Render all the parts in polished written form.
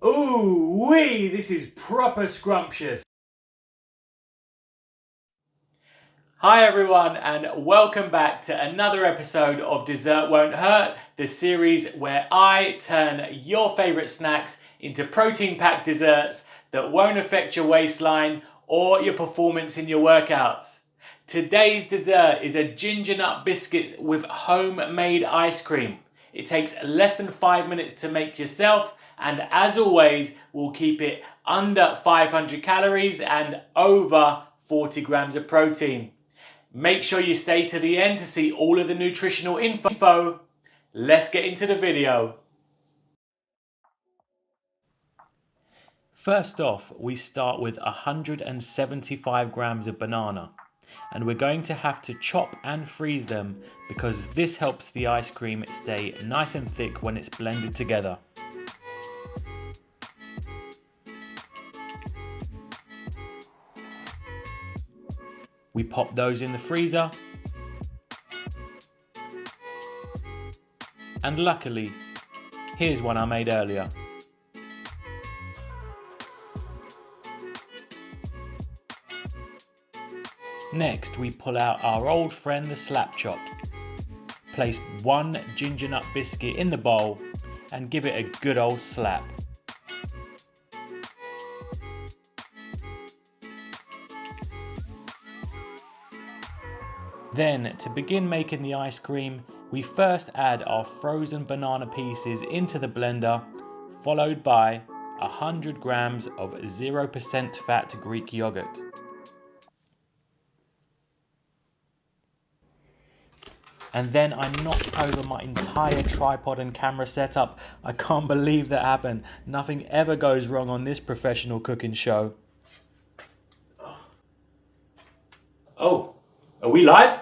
Ooh wee, this is proper scrumptious. Hi everyone and welcome back to another episode of Dessert Won't Hurt, the series where I turn your favourite snacks into protein-packed desserts that won't affect your waistline or your performance in your workouts. Today's dessert is a ginger nut biscuits with homemade ice cream. It takes less than 5 minutes to make yourself, and as always, we'll keep it under 500 calories and over 40 grams of protein. Make sure you stay to the end to see all of the nutritional info. Let's get into the video. First off, we start with 175 grams of banana, and we're going to have to chop and freeze them because this helps the ice cream stay nice and thick when it's blended together. We pop those in the freezer, and luckily, here's one I made earlier. Next, we pull out our old friend the slap chop. Place one ginger nut biscuit in the bowl and give it a good old slap. Then, to begin making the ice cream, we first add our frozen banana pieces into the blender, followed by 100 grams of 0% fat Greek yogurt. And then I knocked over my entire tripod and camera setup. I can't believe that happened. Nothing ever goes wrong on this professional cooking show. Oh, are we live?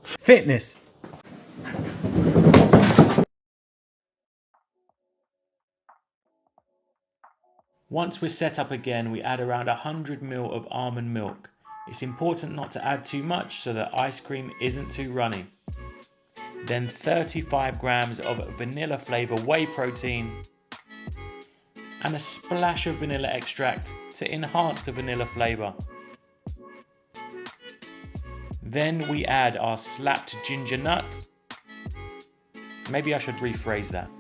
Fitness. Once we're set up again, we add around 100 ml of almond milk. It's important not to add too much so that ice cream isn't too runny. Then 35 grams of vanilla flavour whey protein and a splash of vanilla extract to enhance the vanilla flavour. Then we add our slapped ginger nut. Maybe I should rephrase that.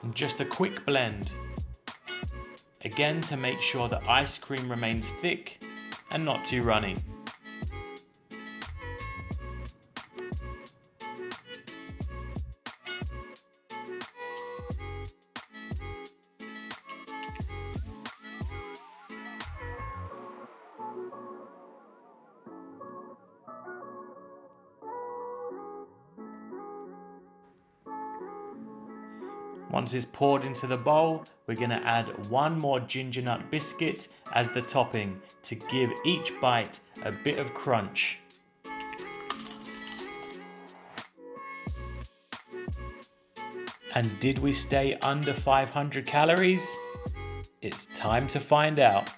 And just a quick blend. Again, to make sure the ice cream remains thick and not too runny. Once it's poured into the bowl, we're going to add one more ginger nut biscuit as the topping to give each bite a bit of crunch. And did we stay under 500 calories? It's time to find out.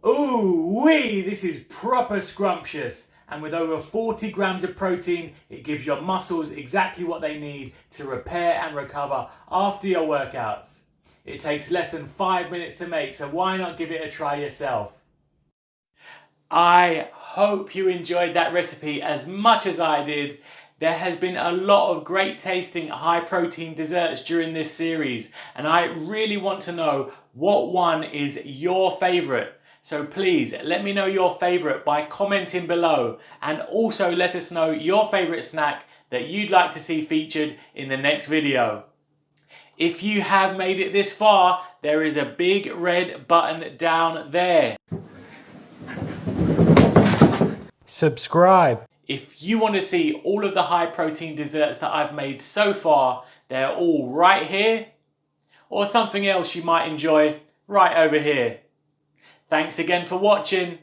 Ooh wee, this is proper scrumptious. And with over 40 grams of protein, it gives your muscles exactly what they need to repair and recover after your workouts. It takes less than 5 minutes to make, so why not give it a try yourself? I hope you enjoyed that recipe as much as I did. There has been a lot of great tasting high protein desserts during this series, and I really want to know what one is your favourite. So please let me know your favourite by commenting below, and also let us know your favourite snack that you'd like to see featured in the next video. If you have made it this far, there is a big red button down there. subscribe. If you want to see all of the high protein desserts that I've made so far, they're all right here, or something else you might enjoy right over here. Thanks again for watching,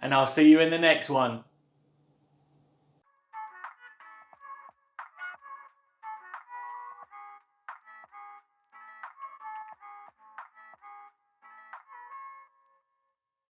and I'll see you in the next one.